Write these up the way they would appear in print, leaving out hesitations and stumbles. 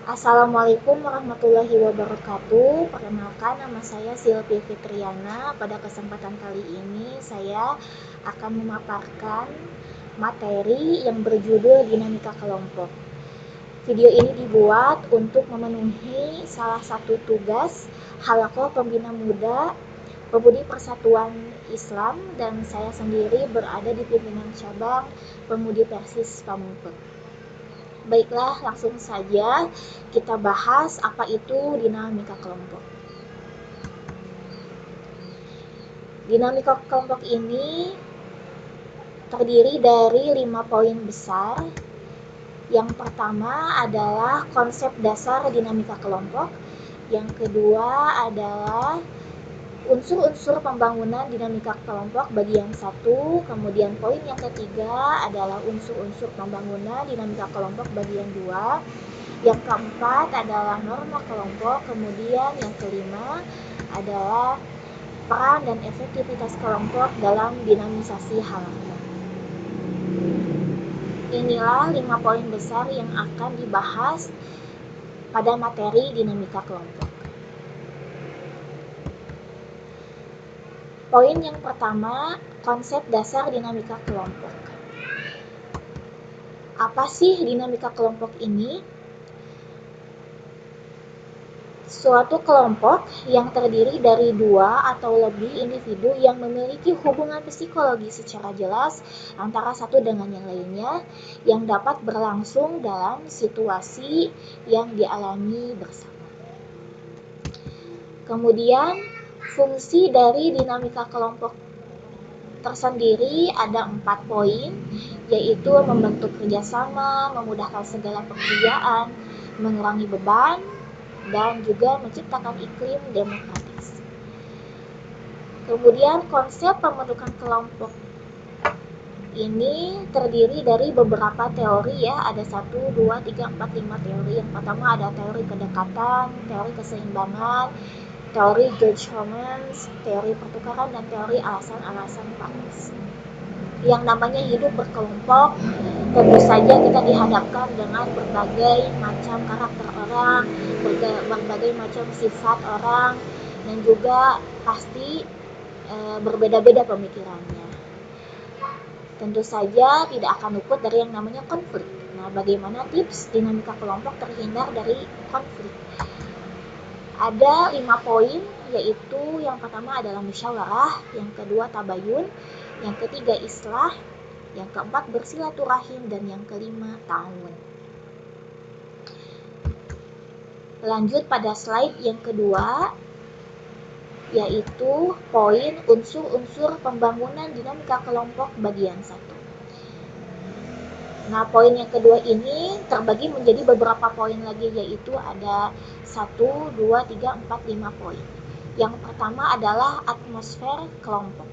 Assalamualaikum warahmatullahi wabarakatuh. Perkenalkan, nama saya Silvi Fitriana. Pada kesempatan kali ini saya akan memaparkan materi yang berjudul dinamika kelompok. Video ini dibuat untuk memenuhi salah satu tugas Halaqah Pembina Muda Pemudi Persatuan Islam, dan saya sendiri berada di pimpinan cabang Pemudi Persis Pamengpeuk. Baiklah, langsung saja kita bahas apa itu dinamika kelompok. Dinamika kelompok ini terdiri dari 5 poin besar. Yang pertama adalah konsep dasar dinamika kelompok. Yang kedua adalah unsur-unsur pembangunan dinamika kelompok bagian 1. Kemudian poin yang ketiga adalah unsur-unsur pembangunan dinamika kelompok bagian 2. Yang keempat adalah norma kelompok. Kemudian yang kelima adalah peran dan efektivitas kelompok dalam dinamisasi halaqah. Inilah 5 poin besar yang akan dibahas pada materi dinamika kelompok. Poin yang pertama, konsep dasar dinamika kelompok. Apa sih dinamika kelompok ini? Suatu kelompok yang terdiri dari 2 atau lebih individu yang memiliki hubungan psikologi secara jelas antara satu dengan yang lainnya, yang dapat berlangsung dalam situasi yang dialami bersama. Kemudian, fungsi dari dinamika kelompok tersendiri ada 4 poin, yaitu membentuk kerjasama, memudahkan segala pekerjaan, mengurangi beban, dan juga menciptakan iklim demokratis. Kemudian konsep pembentukan kelompok ini terdiri dari beberapa teori ya, ada 1, 2, 3, 4, 5 teori. Yang pertama ada teori kedekatan, teori keseimbangan, teori George Homans, teori pertukaran, dan teori alasan-alasan Paris. Yang namanya hidup berkelompok, tentu saja kita dihadapkan dengan berbagai macam karakter orang, berbagai macam sifat orang, dan juga pasti berbeda-beda pemikirannya. Tentu saja tidak akan luput dari yang namanya konflik. Nah, bagaimana tips dinamika kelompok terhindar dari konflik? Ada 5 poin, yaitu yang pertama adalah musyawarah, yang kedua tabayun, yang ketiga islah, yang keempat bersilaturahim, dan yang kelima ta'awun. Lanjut pada slide yang kedua, yaitu poin unsur-unsur pembangunan dinamika kelompok bagian 1. Nah, poin yang kedua ini terbagi menjadi beberapa poin lagi, yaitu ada 1, 2, 3, 4, 5 poin. Yang pertama adalah atmosfer kelompok.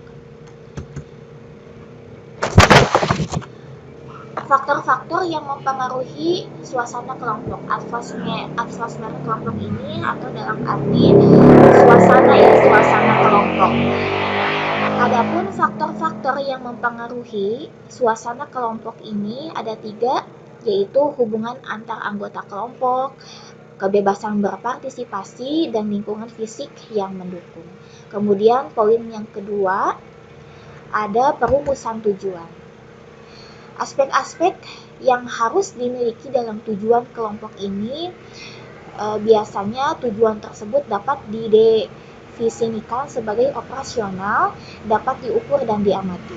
Faktor-faktor yang mempengaruhi suasana kelompok. Atmosfer kelompok ini atau dalam arti suasana kelompok. Adapun faktor-faktor yang mempengaruhi suasana kelompok ini ada 3, yaitu hubungan antar anggota kelompok, kebebasan berpartisipasi, dan lingkungan fisik yang mendukung. Kemudian poin yang kedua ada perumusan tujuan. Aspek-aspek yang harus dimiliki dalam tujuan kelompok ini, biasanya tujuan tersebut dapat didefinisikan sebagai operasional, dapat diukur dan diamati.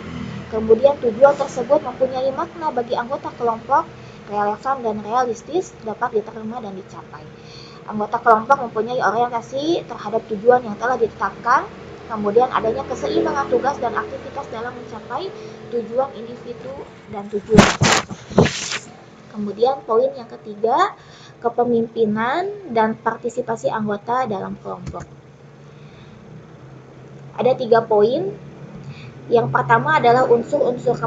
Kemudian tujuan tersebut mempunyai makna bagi anggota kelompok, relevan dan realistis, dapat diterima dan dicapai. Anggota kelompok mempunyai orientasi terhadap tujuan yang telah ditetapkan. Kemudian adanya keseimbangan tugas dan aktivitas dalam mencapai tujuan individu dan tujuan kelompok. Kemudian poin yang ketiga, kepemimpinan dan partisipasi anggota dalam kelompok. Ada 3 poin. Yang pertama adalah unsur-unsur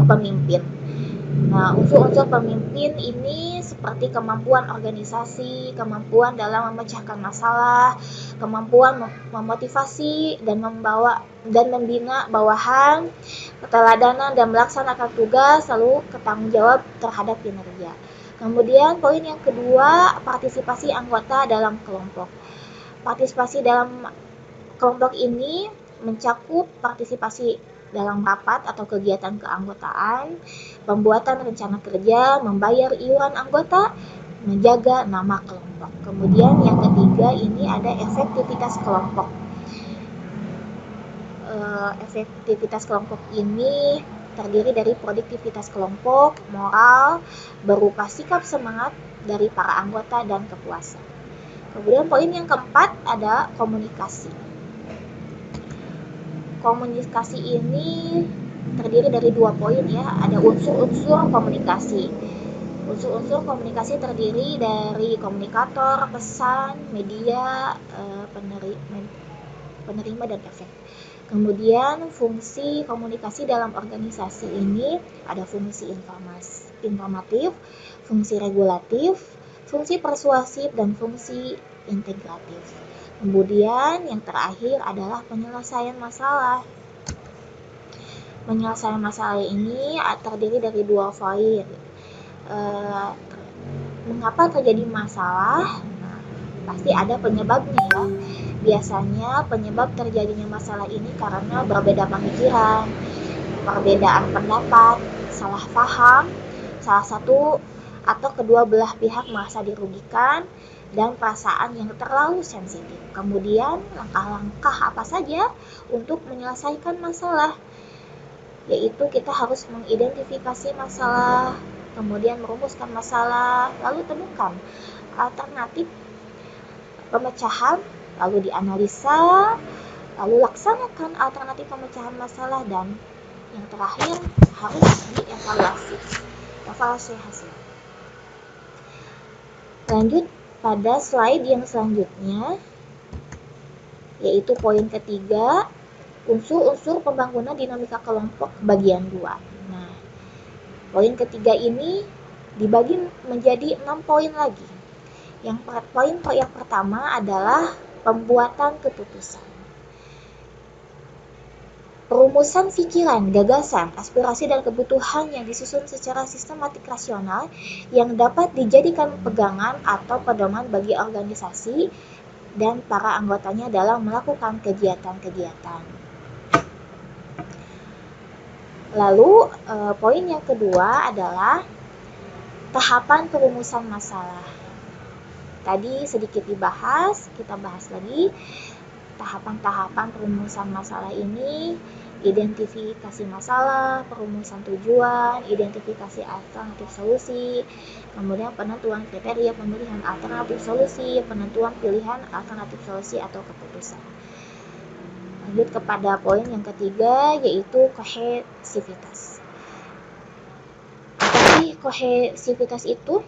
pemimpin. Nah, unsur-unsur pemimpin ini seperti kemampuan organisasi, kemampuan dalam memecahkan masalah, kemampuan memotivasi dan membina bawahan, keteladanan dan melaksanakan tugas, lalu bertanggung jawab terhadap kinerja. Kemudian poin yang kedua, partisipasi anggota dalam kelompok. Partisipasi dalam kelompok ini mencakup partisipasi dalam rapat atau kegiatan keanggotaan, pembuatan rencana kerja, membayar iuran anggota, menjaga nama kelompok. Kemudian yang ketiga ini ada efektivitas kelompok. Efektivitas kelompok ini terdiri dari produktivitas kelompok, moral, berupa sikap semangat dari para anggota dan kepuasan. Kemudian poin yang keempat ada komunikasi. Komunikasi ini terdiri dari 2 poin ya, ada unsur-unsur komunikasi. Unsur-unsur komunikasi terdiri dari komunikator, pesan, media, penerima dan efek. Kemudian fungsi komunikasi dalam organisasi ini ada fungsi informatif, fungsi regulatif, fungsi persuasif, dan fungsi integratif. Kemudian yang terakhir adalah penyelesaian masalah. Penyelesaian masalah ini terdiri dari 2 poin. Mengapa terjadi masalah? Nah, pasti ada penyebabnya ya. Biasanya penyebab terjadinya masalah ini karena berbeda pemikiran, perbedaan pendapat, salah paham, salah satu atau kedua belah pihak merasa dirugikan, dan perasaan yang terlalu sensitif. Kemudian langkah-langkah apa saja untuk menyelesaikan masalah? Yaitu kita harus mengidentifikasi masalah, kemudian merumuskan masalah, lalu temukan alternatif pemecahan, lalu dianalisa, lalu laksanakan alternatif pemecahan masalah, dan yang terakhir harus dievaluasi hasil. Lanjut pada slide yang selanjutnya, yaitu poin ketiga, unsur-unsur pembangunan dinamika kelompok bagian 2. Nah, poin ketiga ini dibagi menjadi 6 poin lagi. Poin yang pertama adalah pembuatan keputusan. Perumusan pikiran, gagasan, aspirasi, dan kebutuhan yang disusun secara sistematik rasional yang dapat dijadikan pegangan atau pedoman bagi organisasi dan para anggotanya dalam melakukan kegiatan-kegiatan. Lalu, poin yang kedua adalah tahapan perumusan masalah. Tadi sedikit dibahas, kita bahas lagi. Tahapan-tahapan perumusan masalah ini, identifikasi masalah, perumusan tujuan, identifikasi alternatif solusi, kemudian penentuan kriteria pemilihan alternatif solusi, penentuan pilihan alternatif solusi atau keputusan. Lanjut kepada poin yang ketiga, yaitu kohesivitas. Apa sih kohesivitas itu?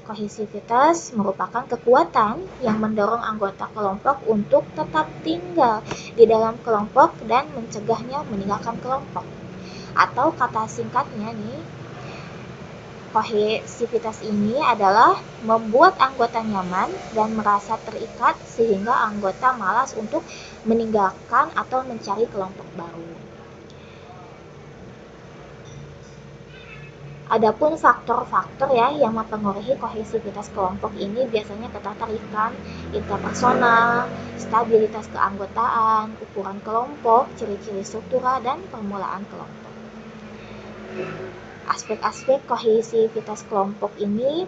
Kohesivitas merupakan kekuatan yang mendorong anggota kelompok untuk tetap tinggal di dalam kelompok dan mencegahnya meninggalkan kelompok. Atau kata singkatnya nih, kohesivitas ini adalah membuat anggota nyaman dan merasa terikat sehingga anggota malas untuk meninggalkan atau mencari kelompok baru. Adapun faktor-faktor ya yang mempengaruhi kohesivitas kelompok ini biasanya ketertarikan interpersonal, stabilitas keanggotaan, ukuran kelompok, ciri-ciri struktural, dan permulaan kelompok. Aspek-aspek kohesivitas kelompok ini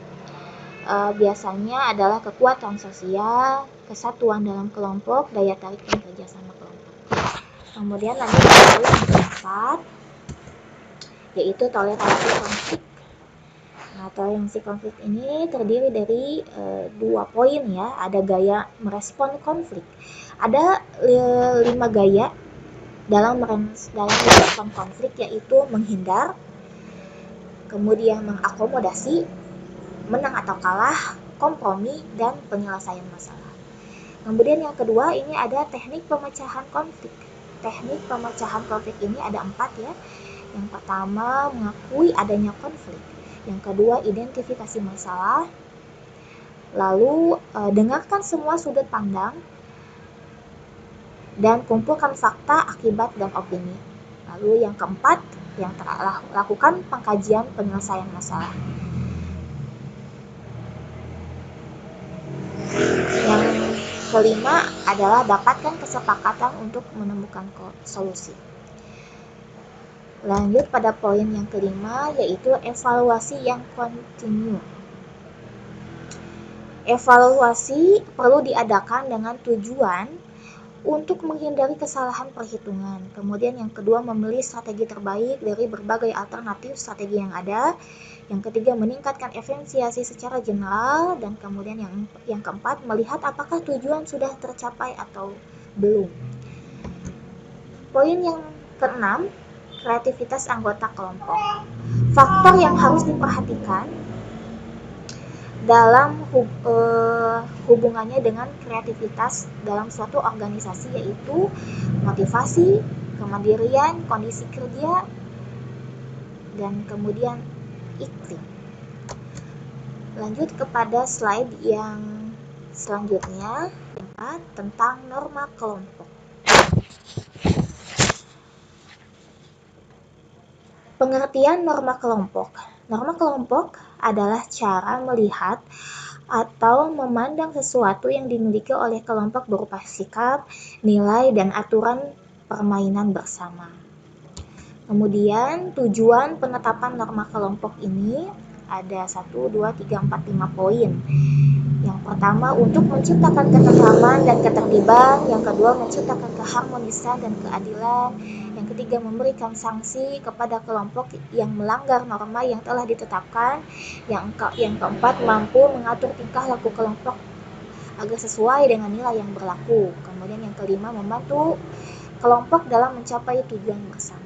biasanya adalah kekuatan sosial, kesatuan dalam kelompok, daya tarik dan kerjasama kelompok. Kemudian lanjut ke poin yang keempat, yaitu toleransi konflik. Nah, toleransi konflik ini terdiri dari 2 poin ya. Ada gaya merespon konflik. Ada 5 gaya dalam merespon konflik, yaitu menghindar, kemudian mengakomodasi, menang atau kalah, kompromi, dan penyelesaian masalah. Kemudian yang kedua ini ada teknik pemecahan konflik. Teknik pemecahan konflik ini ada 4 ya. Yang pertama, mengakui adanya konflik. Yang kedua, identifikasi masalah. Lalu, dengarkan semua sudut pandang. Dan kumpulkan fakta, akibat, dan opini. Lalu yang keempat, lakukan pengkajian penyelesaian masalah. kelima adalah dapatkan kesepakatan untuk menemukan solusi. Lanjut pada poin yang kelima, yaitu evaluasi yang kontinu. Evaluasi perlu diadakan dengan tujuan untuk menghindari kesalahan perhitungan. Kemudian yang kedua, memilih strategi terbaik dari berbagai alternatif strategi yang ada. Yang ketiga, meningkatkan efisiensi secara general. Dan kemudian yang keempat, melihat apakah tujuan sudah tercapai atau belum. Poin yang keenam, kreativitas anggota kelompok. Faktor yang harus diperhatikan dalam hubungannya dengan kreativitas dalam suatu organisasi, yaitu motivasi, kemandirian, kondisi kerja, dan kemudian iklim. Lanjut kepada slide yang selanjutnya, tentang norma kelompok. Pengertian norma kelompok. Norma kelompok adalah cara melihat atau memandang sesuatu yang dimiliki oleh kelompok berupa sikap, nilai, dan aturan permainan bersama. Kemudian tujuan penetapan norma kelompok ini ada 1, 2, 3, 4, 5 poin. Yang pertama, untuk menciptakan ketentraman dan ketertiban. Yang kedua, menciptakan keharmonisan dan keadilan. Yang ketiga, memberikan sanksi kepada kelompok yang melanggar norma yang telah ditetapkan. Yang keempat, mampu mengatur tingkah laku kelompok agar sesuai dengan nilai yang berlaku. Kemudian yang kelima, membantu kelompok dalam mencapai tujuan bersama.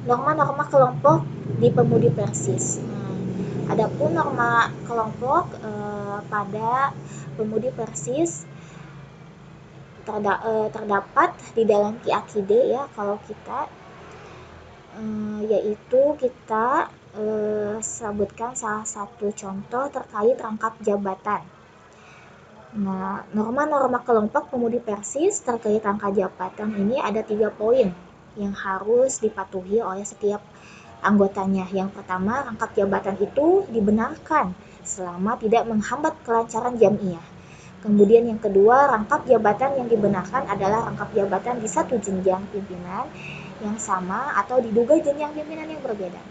Norma-norma kelompok di Pemudi Persis. Adapun norma kelompok pada Pemudi Persis terdapat di dalam QAQD ya, kalau kita yaitu kita sebutkan salah satu contoh terkait rangkap jabatan. Nah, norma-norma kelompok Pemudi Persis terkait rangkap jabatan ini ada 3 poin yang harus dipatuhi oleh setiap anggotanya. Yang pertama, rangkap jabatan itu dibenarkan selama tidak menghambat kelancaran jamiah. Kemudian yang kedua, rangkap jabatan yang dibenarkan adalah rangkap jabatan di satu jenjang pimpinan yang sama atau diduga jenjang pimpinan yang berbeda.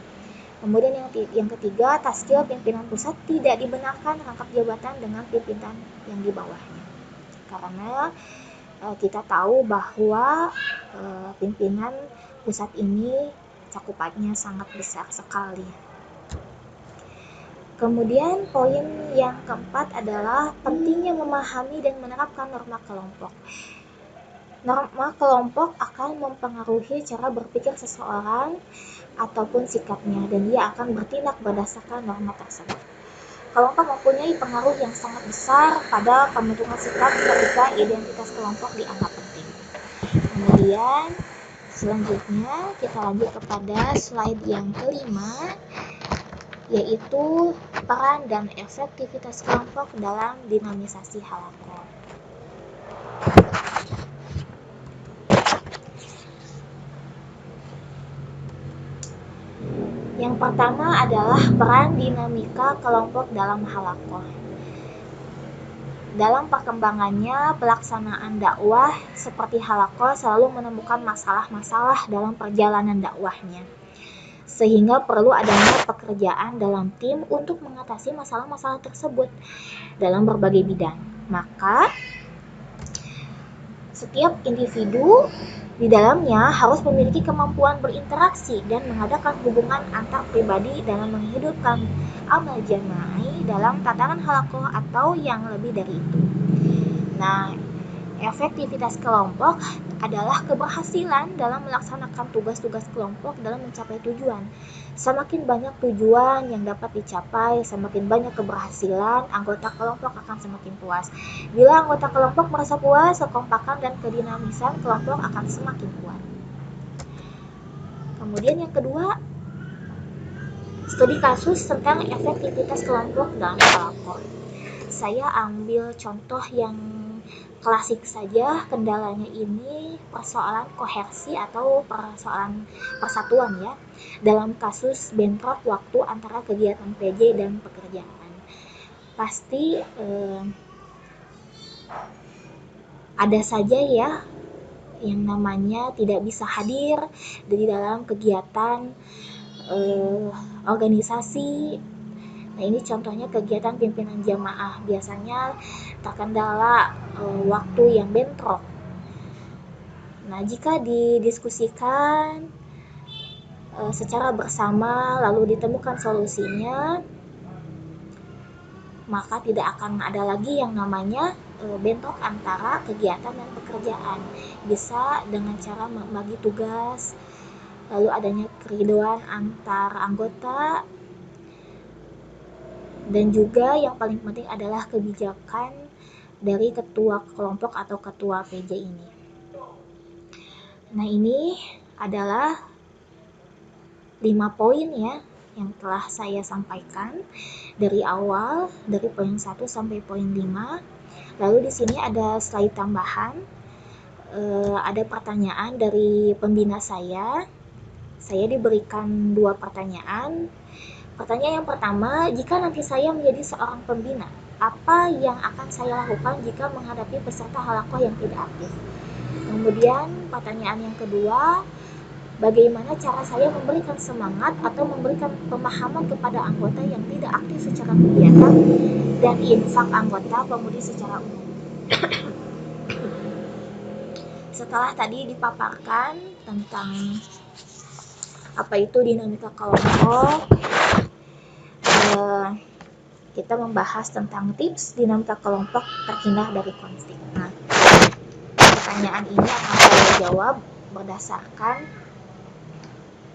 Kemudian yang ketiga, taskil pimpinan pusat tidak dibenarkan rangkap jabatan dengan pimpinan yang di bawahnya. Karena kita tahu bahwa pimpinan pusat ini cakupannya sangat besar sekali. Kemudian poin yang keempat adalah pentingnya memahami dan menerapkan norma kelompok. Norma kelompok akan mempengaruhi cara berpikir seseorang ataupun sikapnya, dan dia akan bertindak berdasarkan norma tersebut. Kelompok mempunyai pengaruh yang sangat besar pada pembentukan sikap ketika identitas kelompok dianggap penting. Kemudian selanjutnya kita lanjut kepada slide yang kelima, yaitu peran dan efektivitas kelompok dalam dinamisasi halaqah. Yang pertama adalah peran dinamika kelompok dalam halaqah. Dalam perkembangannya, pelaksanaan dakwah seperti halaqah selalu menemukan masalah-masalah dalam perjalanan dakwahnya, sehingga perlu adanya pekerjaan dalam tim untuk mengatasi masalah-masalah tersebut dalam berbagai bidang. Maka setiap individu di dalamnya harus memiliki kemampuan berinteraksi dan mengadakan hubungan antar pribadi dalam menghidupkan amal jama'i dalam tatanan halaqah atau yang lebih dari itu. Nah, efektivitas kelompok adalah keberhasilan dalam melaksanakan tugas-tugas kelompok dalam mencapai tujuan. Semakin banyak tujuan yang dapat dicapai, semakin banyak keberhasilan, anggota kelompok akan semakin puas. Bila anggota kelompok merasa puas, kekompakan dan kedinamisan kelompok akan semakin kuat. Kemudian yang kedua, studi kasus tentang efektivitas kelompok dalam halaqah. Saya ambil contoh yang klasik saja. Kendalanya ini persoalan kohersi atau persoalan persatuan ya, dalam kasus bentrok waktu antara kegiatan PJ dan pekerjaan. Pasti Ada saja ya yang namanya tidak bisa hadir di dalam kegiatan organisasi. Nah, ini contohnya kegiatan pimpinan jamaah, biasanya terkendala waktu yang bentrok. Nah, jika didiskusikan secara bersama lalu ditemukan solusinya, maka tidak akan ada lagi yang namanya bentrok antara kegiatan dan pekerjaan. Bisa dengan cara membagi tugas, lalu adanya keriduan antar anggota, dan juga yang paling penting adalah kebijakan dari ketua kelompok atau ketua PJ ini. Nah, ini adalah 5 poin ya yang telah saya sampaikan dari awal, dari poin 1 sampai poin 5. Lalu di sini ada slide tambahan, ada pertanyaan dari pembina saya. Saya diberikan 2 pertanyaan. Pertanyaan yang pertama, jika nanti saya menjadi seorang pembina, apa yang akan saya lakukan jika menghadapi peserta halakoh yang tidak aktif? Kemudian pertanyaan yang kedua, bagaimana cara saya memberikan semangat atau memberikan pemahaman kepada anggota yang tidak aktif secara kegiatan dan infak anggota pemudi secara umum? Setelah tadi dipaparkan tentang apa itu dinamika kelompok, kita membahas tentang tips dinamika kelompok terhindar dari konflik. Nah, pertanyaan ini akan saya jawab berdasarkan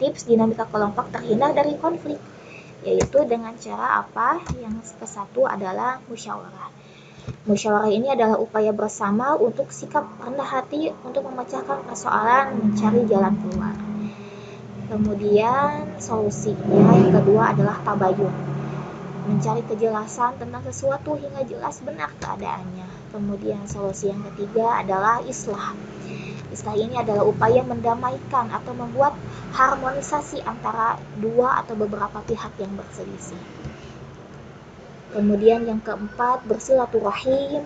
tips dinamika kelompok terhindar dari konflik, yaitu dengan cara apa? Yang ke-1 adalah musyawarah. Musyawarah ini adalah upaya bersama untuk sikap rendah hati untuk memecahkan persoalan, mencari jalan keluar. Kemudian solusinya yang kedua adalah tabayun, mencari kejelasan tentang sesuatu hingga jelas benar keadaannya. Kemudian solusi yang ketiga adalah islah. Islah ini adalah upaya mendamaikan atau membuat harmonisasi antara dua atau beberapa pihak yang berselisih. Kemudian yang keempat, bersilaturahim,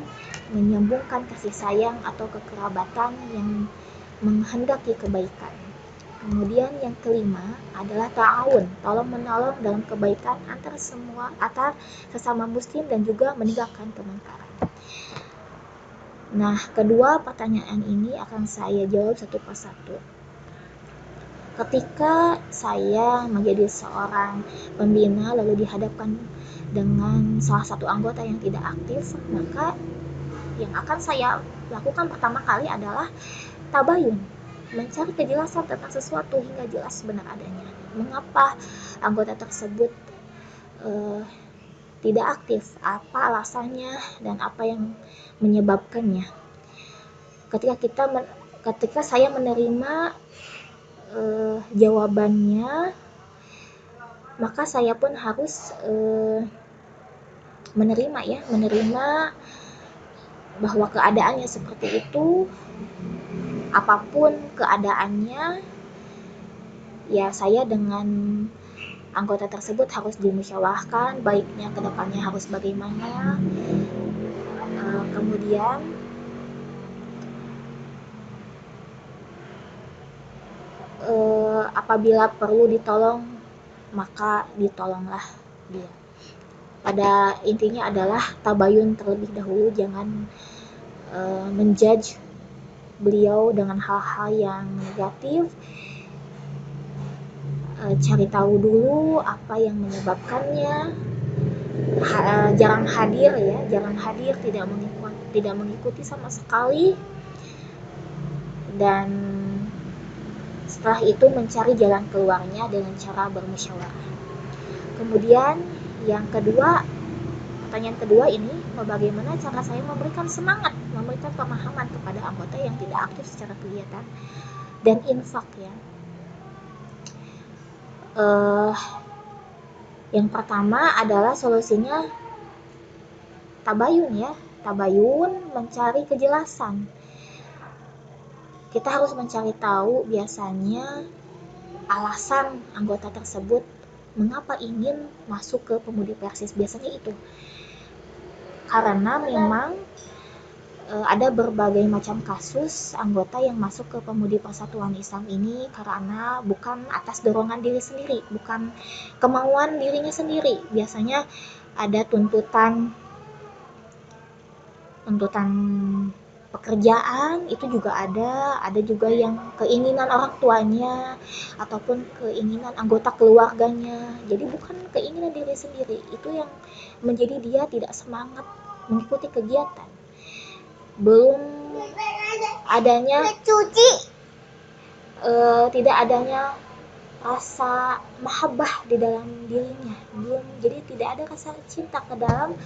menyambungkan kasih sayang atau kekerabatan yang menghendaki kebaikan. Kemudian yang kelima adalah ta'awun, tolong menolong dalam kebaikan antar sesama muslim dan juga meninggalkan kemungkaran. Nah, kedua pertanyaan ini akan saya jawab satu persatu. Ketika saya menjadi seorang pembina lalu dihadapkan dengan salah satu anggota yang tidak aktif, maka yang akan saya lakukan pertama kali adalah tabayun, mencari kejelasan tentang sesuatu hingga jelas benar adanya. Mengapa anggota tersebut tidak aktif, apa alasannya, dan apa yang menyebabkannya. Ketika saya menerima jawabannya, maka saya pun harus menerima bahwa keadaannya seperti itu. Apapun keadaannya, ya saya dengan anggota tersebut harus dimusyawarahkan, baiknya ke depannya harus bagaimana. Kemudian apabila perlu ditolong, maka ditolonglah dia. Pada intinya adalah tabayun terlebih dahulu, jangan menjudge beliau dengan hal-hal yang negatif. Cari tahu dulu apa yang menyebabkannya. Jarang hadir, tidak mengikuti sama sekali, dan setelah itu mencari jalan keluarnya dengan cara bermusyawarah. Kemudian yang kedua, pertanyaan kedua ini, bagaimana cara saya memberikan semangat, memberikan pemahaman kepada anggota yang tidak aktif secara kegiatan dan infak ya. Yang pertama adalah solusinya tabayun ya. Tabayun, mencari kejelasan. Kita harus mencari tahu biasanya alasan anggota tersebut mengapa ingin masuk ke pemudi Persis. Biasanya itu karena memang ada berbagai macam kasus anggota yang masuk ke Pemudi Persatuan Islam ini karena bukan atas dorongan diri sendiri, bukan kemauan dirinya sendiri. Biasanya ada tuntutan tuntutan pekerjaan, itu juga ada juga yang keinginan orang tuanya ataupun keinginan anggota keluarganya. Jadi bukan keinginan diri sendiri, itu yang menjadi dia tidak semangat mengikuti kegiatan. Belum adanya tidak adanya rasa mahabbah di dalam dirinya, belum, jadi tidak ada rasa cinta ke dalam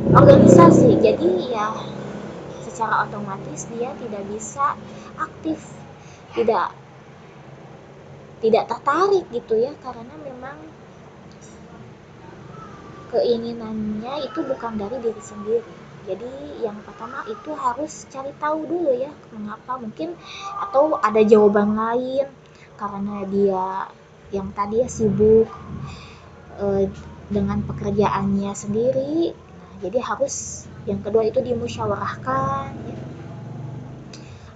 organisasi. Jadi ya secara otomatis dia tidak bisa aktif, tidak tidak tertarik gitu ya, karena memang keinginannya itu bukan dari diri sendiri. Jadi yang pertama itu harus cari tahu dulu ya mengapa, mungkin atau ada jawaban lain karena dia yang tadi ya sibuk dengan pekerjaannya sendiri. Nah, jadi harus yang kedua itu dimusyawarahkan ya.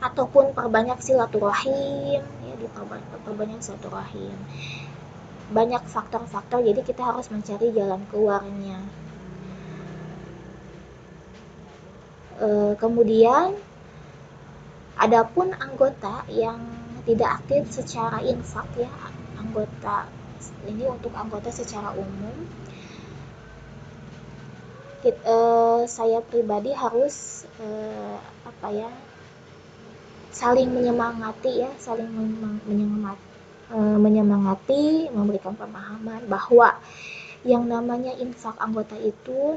Ataupun perbanyak silaturahim ya, diperbanyak silaturahim. Banyak faktor-faktor, jadi kita harus mencari jalan keluarnya. Kemudian adapun anggota yang tidak aktif secara infak ya, anggota ini untuk anggota secara umum, saya pribadi harus saling menyemangati ya, saling menyemangati, memberikan pemahaman bahwa yang namanya infak anggota itu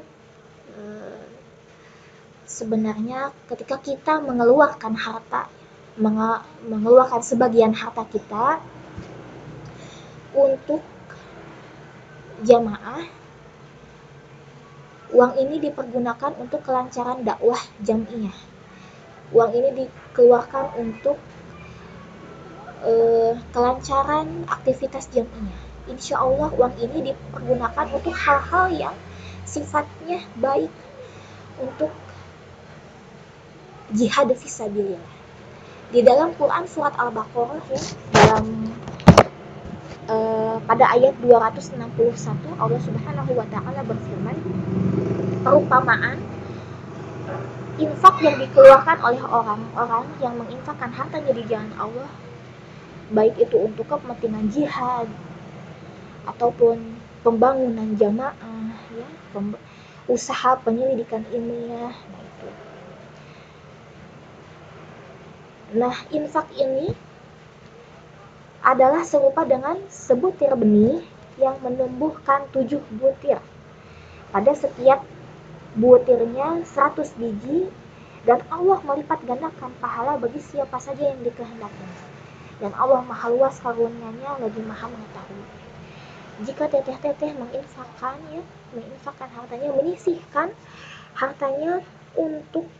sebenarnya ketika kita mengeluarkan harta, mengeluarkan sebagian harta kita untuk jamaah, uang ini dipergunakan untuk kelancaran dakwah jamiah. Uang ini dikeluarkan untuk kelancaran aktivitas jamiah. Insya Allah uang ini dipergunakan untuk hal-hal yang sifatnya baik, untuk jihad fisabilillah. Di dalam Quran surat Al-Baqarah ya, dalam pada ayat 261 Allah Subhanahu wa taala berfirman, perumpamaan infak yang dikeluarkan oleh orang-orang yang menginfakkan hartanya di jalan Allah, baik itu untuk kepentingan jihad ataupun pembangunan jamaah ya, usaha penyelidikan ilmiah. Nah, infak ini adalah serupa dengan sebutir benih yang menumbuhkan 7 butir. Pada setiap butirnya 100 biji, dan Allah melipat gandakan pahala bagi siapa saja yang dikehendakinya. Dan Allah maha luas karunia-Nya, lagi maha mengetahui. Jika teteh-teteh menginfakkan hartanya, menyisihkan hartanya untuk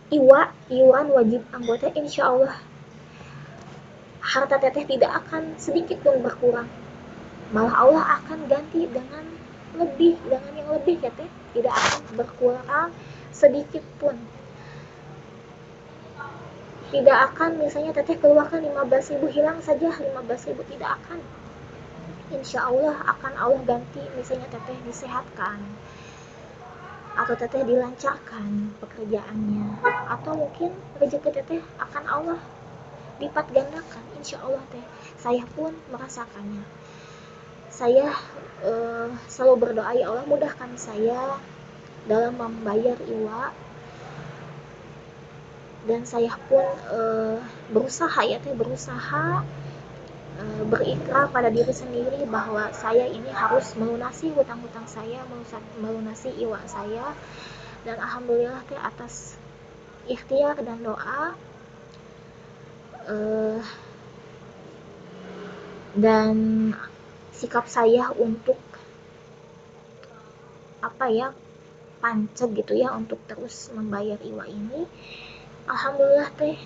iuran wajib anggota, insya Allah harta teteh tidak akan sedikit pun berkurang, malah Allah akan ganti dengan yang lebih ya teh, tidak akan berkurang sedikit pun. Tidak akan misalnya teteh keluarkan 15.000, hilang saja 15.000, tidak akan. Insya Allah akan Allah ganti, misalnya teteh disehatkan atau teteh dilancarkan pekerjaannya, atau mungkin rezeki teteh akan Allah lipat gandakan, insya Allah teh. Saya pun merasakannya. Saya selalu berdoa, ya Allah mudahkan saya dalam membayar iwa, dan saya pun berusaha berikrar pada diri sendiri bahwa saya ini harus melunasi hutang-hutang saya, melunasi iwa saya. Dan alhamdulillah teh atas ikhtiar dan doa dan sikap saya untuk pancet gitu ya, untuk terus membayar iwa ini, alhamdulillah teh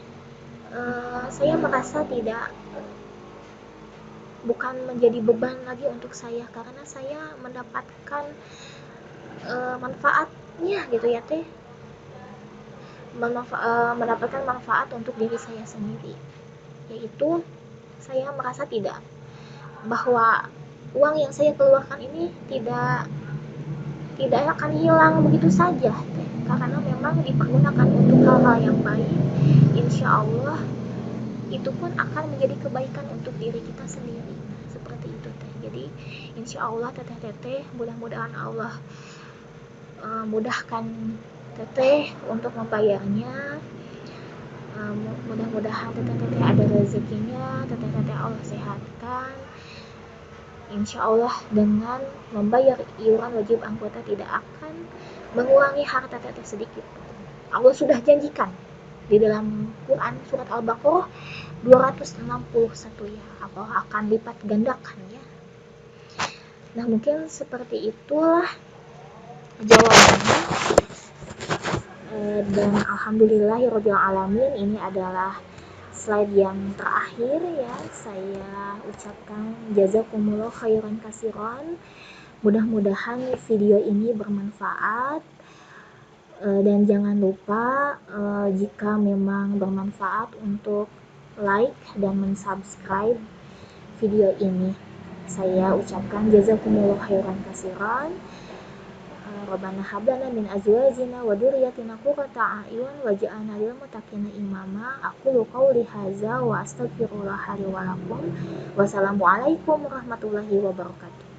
saya merasa bukan menjadi beban lagi untuk saya, karena saya mendapatkan manfaatnya gitu ya teh, mendapatkan manfaat untuk diri saya sendiri, yaitu saya merasa tidak bahwa uang yang saya keluarkan ini tidak akan hilang begitu saja teh, karena memang dipergunakan untuk hal-hal yang baik. Insya Allah itu pun akan menjadi kebaikan untuk diri kita sendiri, seperti itu teh. Jadi insya Allah teteh-teteh, mudah-mudahan Allah mudahkan teteh untuk membayarnya. Mudah-mudahan teteh-teteh ada rezekinya, teteh-teteh Allah sehatkan. Insya Allah dengan membayar iuran wajib anggota tidak akan mengurangi harta teteh sedikit. Allah sudah janjikan di dalam Quran surat Al-Baqarah 261 ya, Allah akan lipat gandakan ya. Nah mungkin seperti itulah jawabannya. Dan alhamdulillahirabbil alamin, ini adalah slide yang terakhir ya, saya ucapkan jazakumullah khairan kasiran. Mudah-mudahan video ini bermanfaat, dan jangan lupa jika memang bermanfaat untuk like dan mensubscribe video ini. Saya ucapkan jazakumullah khairan kasiran. Rabbana hab lana min azwajina wa dzurriyyatina qurrata a'yun waj'alna lil muttaqina imama. Aqulu qouli hadza wa astaghfirullah li wa lakum. Wassalamualaikum warahmatullahi wabarakatuh.